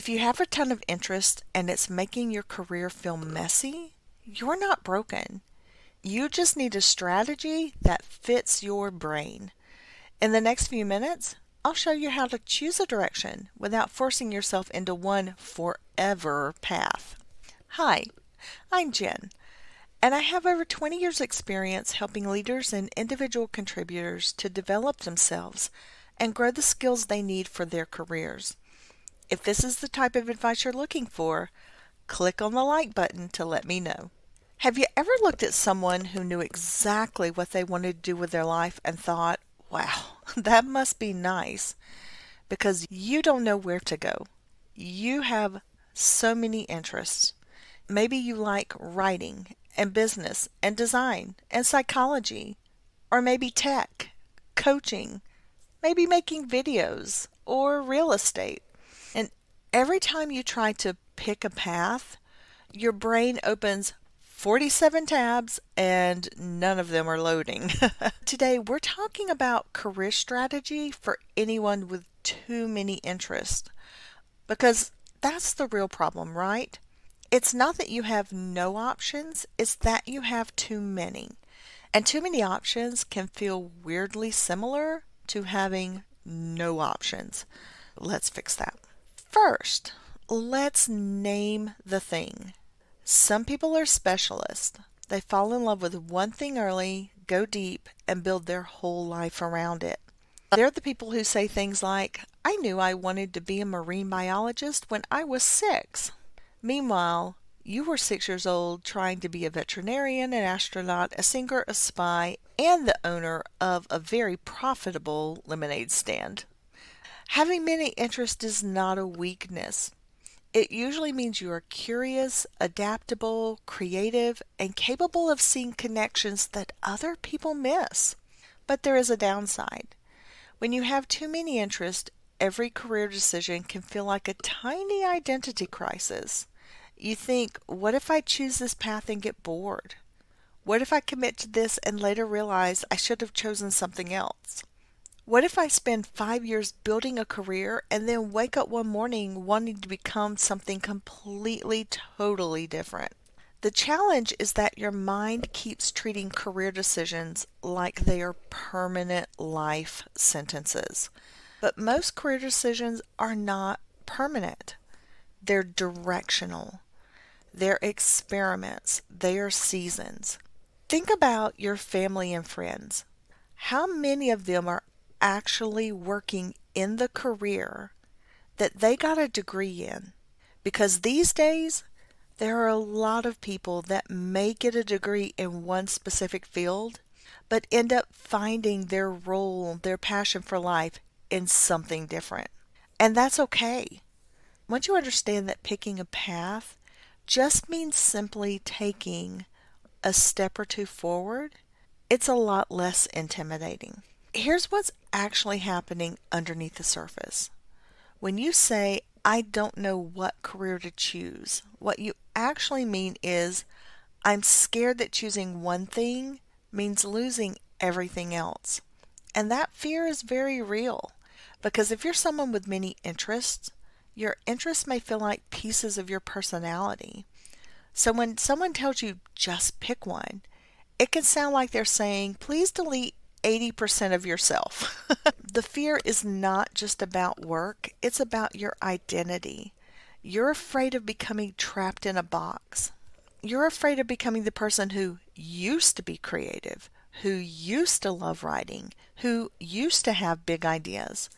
If you have a ton of interest and it's making your career feel messy, you're not broken. You just need a strategy that fits your brain. In the next few minutes, I'll show you how to choose a direction without forcing yourself into one forever path. Hi, I'm Jen, and I have over 20 years' experience helping leaders and individual contributors to develop themselves and grow the skills they need for their careers. If this is the type of advice you're looking for, click on the like button to let me know. Have you ever looked at someone who knew exactly what they wanted to do with their life and thought, wow, that must be nice, because you don't know where to go? You have so many interests. Maybe you like writing and business and design and psychology, or maybe tech, coaching, maybe making videos or real estate. And every time you try to pick a path, your brain opens 47 tabs and none of them are loading. Today, we're talking about career strategy for anyone with too many interests, because that's the real problem, right? It's not that you have no options, it's that you have too many. And too many options can feel weirdly similar to having no options. Let's fix that. First, let's name the thing. Some people are specialists. They fall in love with one thing early, go deep, and build their whole life around it. They're the people who say things like, I knew I wanted to be a marine biologist when I was 6. Meanwhile, you were 6 years old trying to be a veterinarian, an astronaut, a singer, a spy, and the owner of a very profitable lemonade stand. Having many interests is not a weakness. It usually means you are curious, adaptable, creative, and capable of seeing connections that other people miss. But there is a downside. When you have too many interests, every career decision can feel like a tiny identity crisis. You think, what if I choose this path and get bored? What if I commit to this and later realize I should have chosen something else? What if I spend 5 years building a career and then wake up one morning wanting to become something completely, totally different? The challenge is that your mind keeps treating career decisions like they are permanent life sentences. But most career decisions are not permanent. They're directional. They're experiments. They are seasons. Think about your family and friends. How many of them are actually working in the career that they got a degree in? Because these days, there are a lot of people that may get a degree in one specific field, but end up finding their role, their passion for life in something different. And that's okay. Once you understand that picking a path just means simply taking a step or two forward, it's a lot less intimidating. Here's what's actually happening underneath the surface. When you say, I don't know what career to choose, what you actually mean is, I'm scared that choosing one thing means losing everything else. And that fear is very real, because if you're someone with many interests, your interests may feel like pieces of your personality. So when someone tells you just pick one, it can sound like they're saying, please delete 80% of yourself. The fear is not just about work, it's about your identity. You're afraid of becoming trapped in a box. You're afraid of becoming the person who used to be creative, who used to love writing, who used to have big ideas.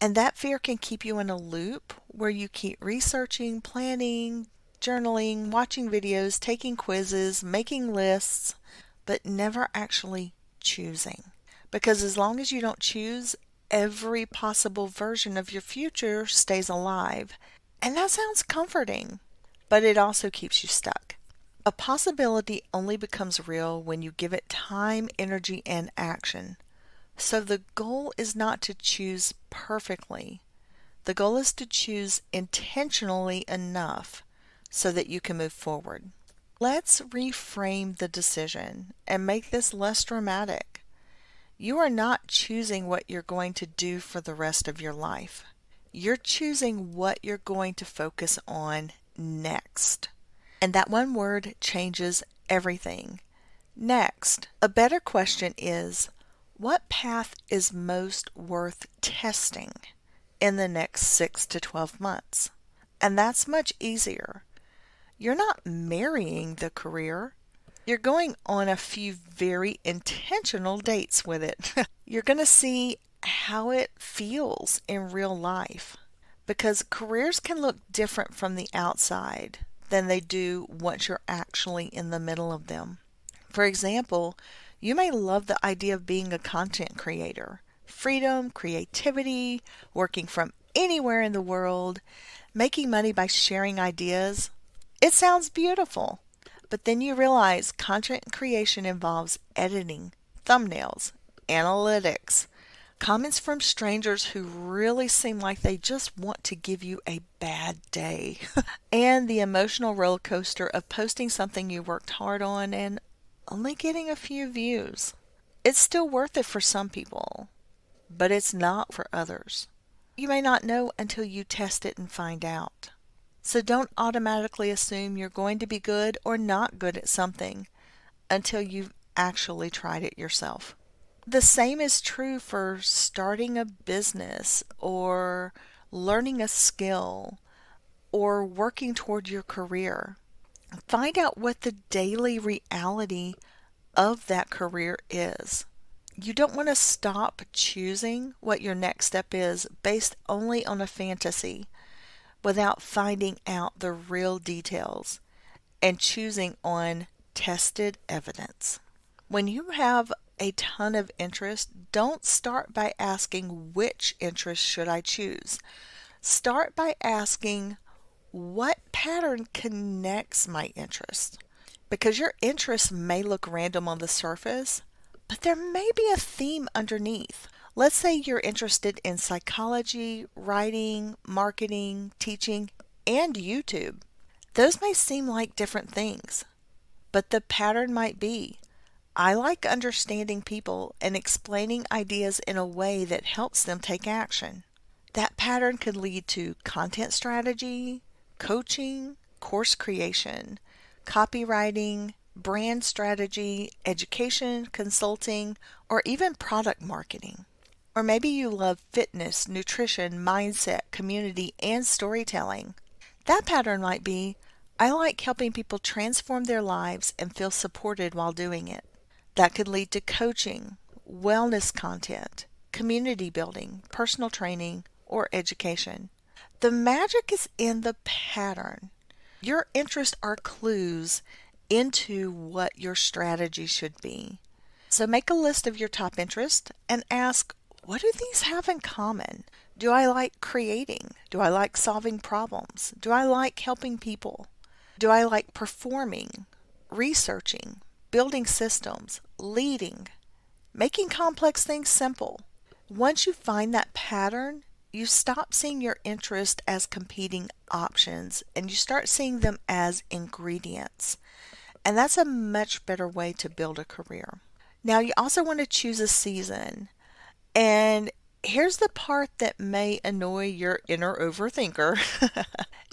And that fear can keep you in a loop where you keep researching, planning, journaling, watching videos, taking quizzes, making lists, but never actually choosing. Because as long as you don't choose, every possible version of your future stays alive. And that sounds comforting, but it also keeps you stuck. A possibility only becomes real when you give it time, energy, and action. So the goal is not to choose perfectly. The goal is to choose intentionally enough so that you can move forward. Let's reframe the decision and make this less dramatic. You are not choosing what you're going to do for the rest of your life. You're choosing what you're going to focus on next. And that one word changes everything. Next. A better question is, what path is most worth testing in the next 6 to 12 months? And that's much easier. You're not marrying the career. You're going on a few very intentional dates with it. You're going to see how it feels in real life because careers can look different from the outside than they do once you're actually in the middle of them. For example, you may love the idea of being a content creator. Freedom, creativity, working from anywhere in the world, making money by sharing ideas. It sounds beautiful. But then you realize content creation involves editing, thumbnails, analytics, comments from strangers who really seem like they just want to give you a bad day, and the emotional roller coaster of posting something you worked hard on and only getting a few views. It's still worth it for some people, but it's not for others. You may not know until you test it and find out. So don't automatically assume you're going to be good or not good at something until you've actually tried it yourself. The same is true for starting a business or learning a skill or working toward your career. Find out what the daily reality of that career is. You don't want to stop choosing what your next step is based only on a fantasy without finding out the real details and choosing on tested evidence. When you have a ton of interest, don't start by asking which interest should I choose. Start by asking what pattern connects my interest. Because your interests may look random on the surface, but there may be a theme underneath. Let's say you're interested in psychology, writing, marketing, teaching, and YouTube. Those may seem like different things, but the pattern might be, I like understanding people and explaining ideas in a way that helps them take action. That pattern could lead to content strategy, coaching, course creation, copywriting, brand strategy, education, consulting, or even product marketing. Or maybe you love fitness, nutrition, mindset, community, and storytelling. That pattern might be, I like helping people transform their lives and feel supported while doing it. That could lead to coaching, wellness content, community building, personal training, or education. The magic is in the pattern. Your interests are clues into what your strategy should be. So make a list of your top interests and ask, what do these have in common? Do I like creating? Do I like solving problems? Do I like helping people? Do I like performing, researching, building systems, leading, making complex things simple? Once you find that pattern, you stop seeing your interest as competing options and you start seeing them as ingredients. And that's a much better way to build a career. Now, you also want to choose a season. And here's the part that may annoy your inner overthinker.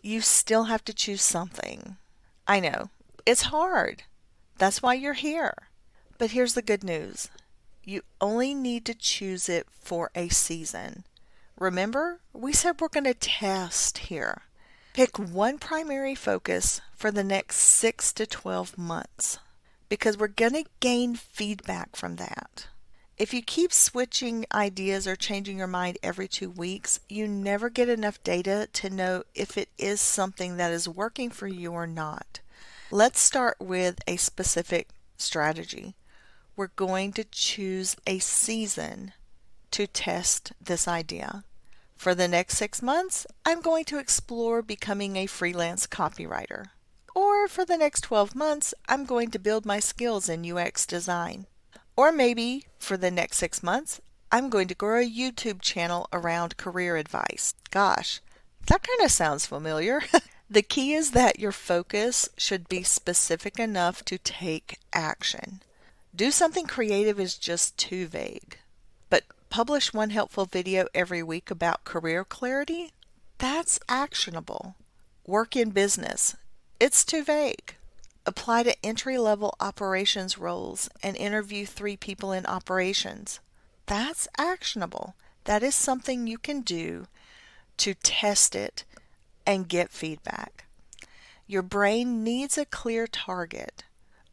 You still have to choose something. I know, it's hard. That's why you're here. But here's the good news. You only need to choose it for a season. Remember, we said we're going to test here. Pick one primary focus for the next 6 to 12 months because we're going to gain feedback from that. If you keep switching ideas or changing your mind every 2 weeks, you never get enough data to know if it is something that is working for you or not. Let's start with a specific strategy. We're going to choose a season to test this idea. For the next 6 months, I'm going to explore becoming a freelance copywriter. Or for the next 12 months, I'm going to build my skills in UX design. Or maybe for the next 6 months, I'm going to grow a YouTube channel around career advice. Gosh, that kind of sounds familiar. The key is that your focus should be specific enough to take action. Do something creative is just too vague. But Publish one helpful video every week about career clarity. That's actionable. Work in business. It's too vague. Apply to entry-level operations roles and interview 3 people in operations. That's actionable. That is something you can do to test it and get feedback. Your brain needs a clear target.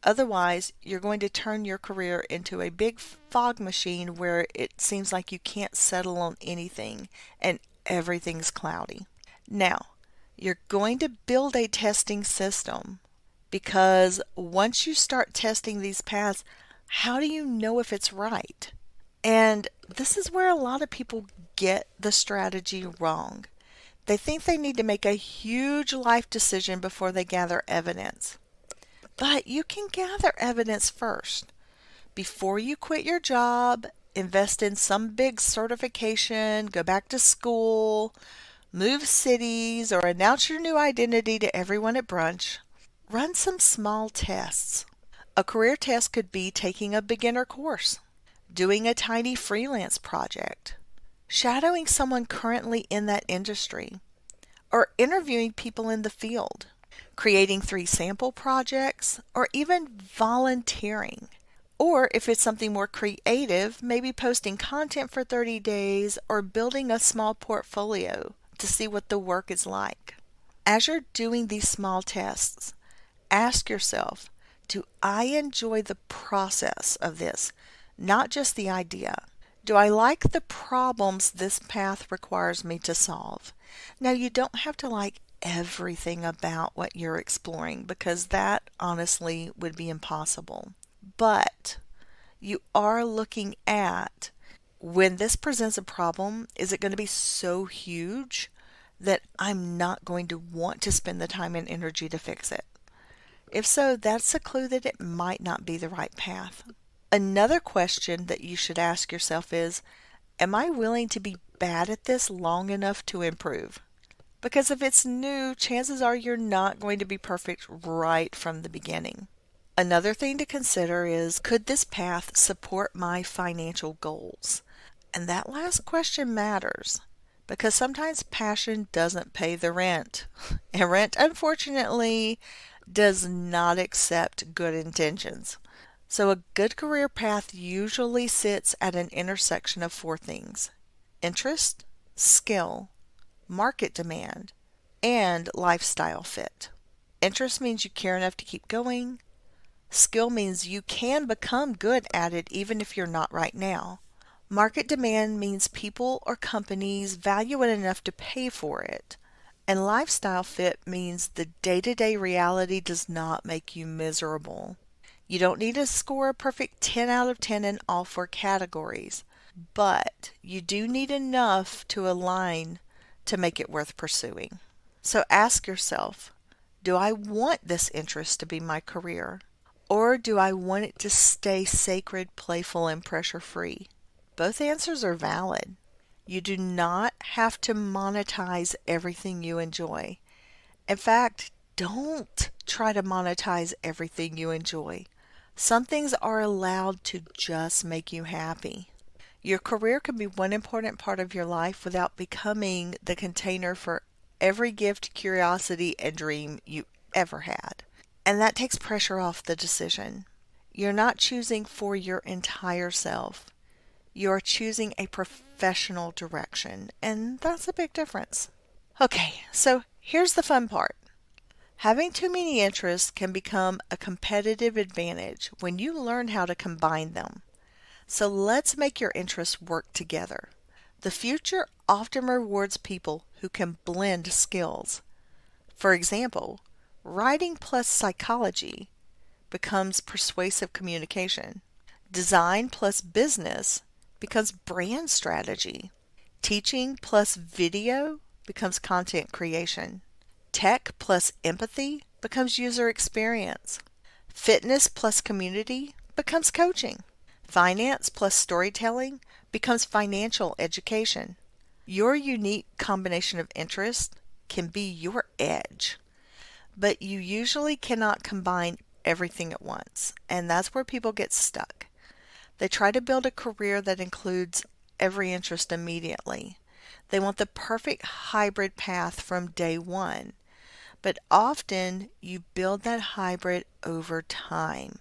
Otherwise, you're going to turn your career into a big fog machine where it seems like you can't settle on anything and everything's cloudy. Now, you're going to build a testing system because once you start testing these paths, how do you know if it's right? And this is where a lot of people get the strategy wrong. They think they need to make a huge life decision before they gather evidence. But you can gather evidence first. Before you quit your job, invest in some big certification, go back to school, move cities, or announce your new identity to everyone at brunch, run some small tests. A career test could be taking a beginner course, doing a tiny freelance project, shadowing someone currently in that industry, or interviewing people in the field, creating 3 sample projects, or even volunteering. Or if it's something more creative, maybe posting content for 30 days or building a small portfolio to see what the work is like. As you're doing these small tests, ask yourself, do I enjoy the process of this, not just the idea? Do I like the problems this path requires me to solve? Now, you don't have to like everything about what you're exploring because that honestly would be impossible. But you are looking at, when this presents a problem, is it going to be so huge that I'm not going to want to spend the time and energy to fix it? If so, that's a clue that it might not be the right path. Another question that you should ask yourself is, am I willing to be bad at this long enough to improve? Because if it's new, chances are you're not going to be perfect right from the beginning. Another thing to consider is, could this path support my financial goals? And that last question matters because sometimes passion doesn't pay the rent. And rent, unfortunately, does not accept good intentions. So a good career path usually sits at an intersection of 4 things: interest, skill, market demand, and lifestyle fit. Interest means you care enough to keep going. Skill means you can become good at it even if you're not right now. Market demand means people or companies value it enough to pay for it. And lifestyle fit means the day-to-day reality does not make you miserable. You don't need to score a perfect 10 out of 10 in all 4 categories, but you do need enough to align to make it worth pursuing. So ask yourself, do I want this interest to be my career? Or do I want it to stay sacred, playful, and pressure-free? Both answers are valid. You do not have to monetize everything you enjoy. In fact, don't try to monetize everything you enjoy. Some things are allowed to just make you happy. Your career can be one important part of your life without becoming the container for every gift, curiosity, and dream you ever had. And that takes pressure off the decision. You're not choosing for your entire self. You're choosing a professional direction, and that's a big difference. Okay, so here's the fun part. Having too many interests can become a competitive advantage when you learn how to combine them. So let's make your interests work together. The future often rewards people who can blend skills. For example, writing plus psychology becomes persuasive communication. Design plus business becomes brand strategy. Teaching plus video becomes content creation. Tech plus empathy becomes user experience. Fitness plus community becomes coaching. Finance plus storytelling becomes financial education. Your unique combination of interests can be your edge, but you usually cannot combine everything at once, and that's where people get stuck. They try to build a career that includes every interest immediately. They want the perfect hybrid path from day one. But often you build that hybrid over time.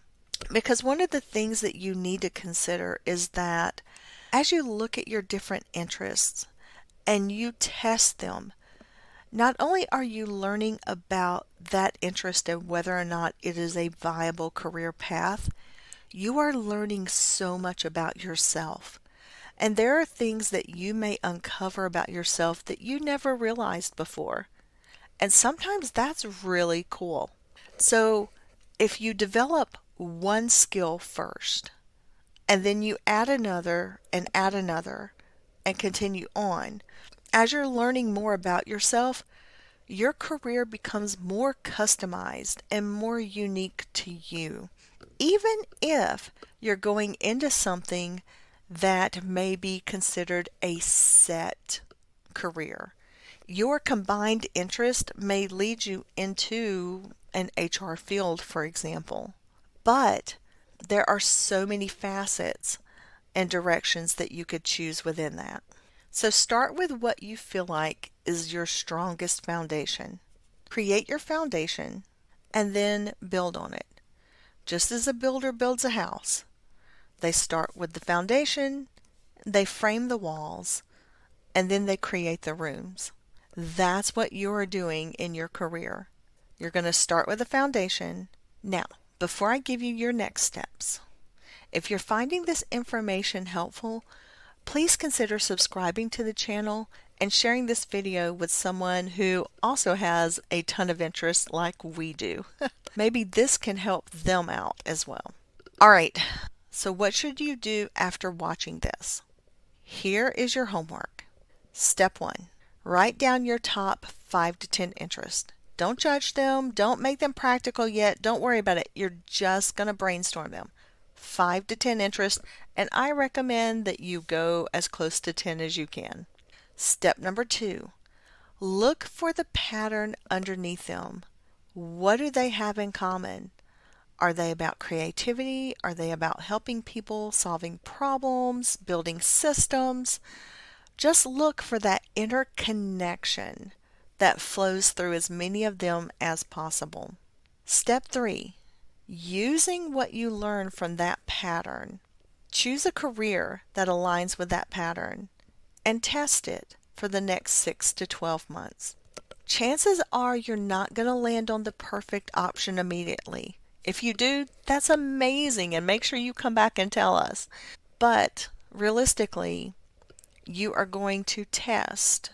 Because one of the things that you need to consider is that as you look at your different interests and you test them, not only are you learning about that interest and whether or not it is a viable career path, you are learning so much about yourself. And there are things that you may uncover about yourself that you never realized before. And sometimes that's really cool. So if you develop one skill first, and then you add another and continue on, as you're learning more about yourself, your career becomes more customized and more unique to you. Even if you're going into something that may be considered a set career, your combined interest may lead you into an HR field, for example. But there are so many facets and directions that you could choose within that. So start with what you feel like is your strongest foundation. Create your foundation and then build on it. Just as a builder builds a house, they start with the foundation, they frame the walls, and then they create the rooms. That's what you're doing in your career. You're going to start with a foundation. Now, before I give you your next steps, if you're finding this information helpful, please consider subscribing to the channel and sharing this video with someone who also has a ton of interest like we do. Maybe this can help them out as well. All right, so what should you do after watching this? Here is your homework. Step 1. Write down your top 5 to 10 interests. Don't judge them. Don't make them practical yet. Don't worry about it. You're just going to brainstorm them. 5 to 10 interests, and I recommend that you go as close to 10 as you can. Step number 2. Look for the pattern underneath them. What do they have in common? Are they about creativity? Are they about helping people, solving problems, building systems? Just look for that interconnection that flows through as many of them as possible. Step 3. Using what you learn from that pattern, choose a career that aligns with that pattern and test it for the next 6 to 12 months. Chances are you're not going to land on the perfect option immediately. If you do, that's amazing, and make sure you come back and tell us. But realistically, you are going to test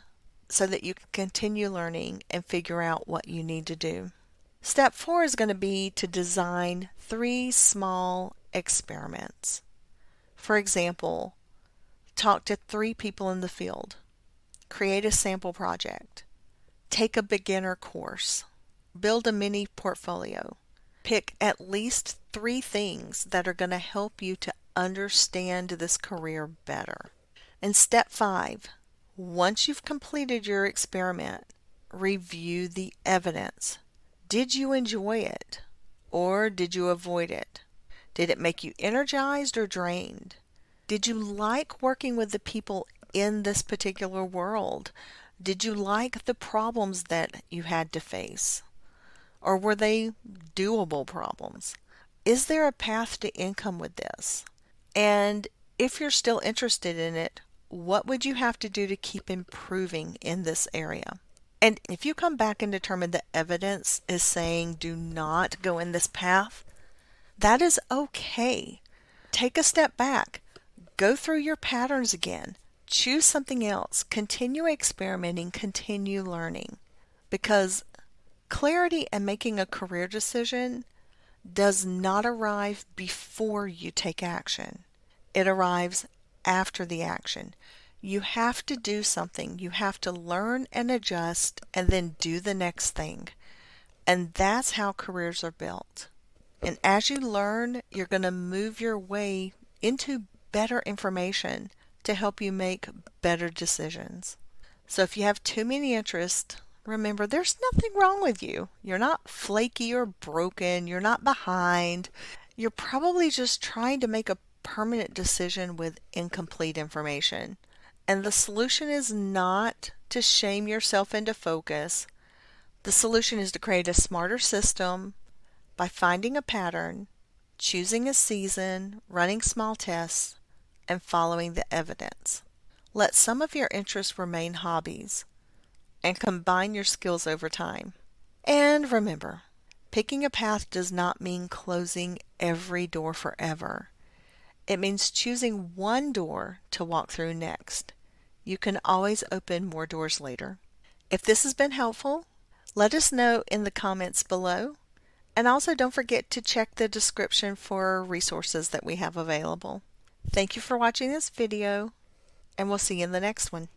so that you can continue learning and figure out what you need to do. Step 4 is going to be to design 3 small experiments. For example, talk to 3 people in the field. Create a sample project. Take a beginner course. Build a mini portfolio. Pick at least 3 things that are going to help you to understand this career better. And step 5, once you've completed your experiment, review the evidence. Did you enjoy it, or did you avoid it? Did it make you energized or drained? Did you like working with the people in this particular world? Did you like the problems that you had to face? Or were they doable problems? Is there a path to income with this? And if you're still interested in it, what would you have to do to keep improving in this area? And if you come back and determine the evidence is saying do not go in this path, that is okay. Take a step back. Go through your patterns again. Choose something else. Continue experimenting. Continue learning. Because clarity and making a career decision does not arrive before you take action. It arrives after the action. You have to do something. You have to learn and adjust and then do the next thing. And that's how careers are built. And as you learn, you're going to move your way into better information to help you make better decisions. So if you have too many interests, remember there's nothing wrong with you. You're not flaky or broken. You're not behind. You're probably just trying to make a permanent decision with incomplete information. And the solution is not to shame yourself into focus. The solution is to create a smarter system by finding a pattern, choosing a season, running small tests, and following the evidence. Let some of your interests remain hobbies and combine your skills over time. And remember, picking a path does not mean closing every door forever. It means choosing one door to walk through next. You can always open more doors later. If this has been helpful, let us know in the comments below. And also don't forget to check the description for resources that we have available. Thank you for watching this video, and we'll see you in the next one.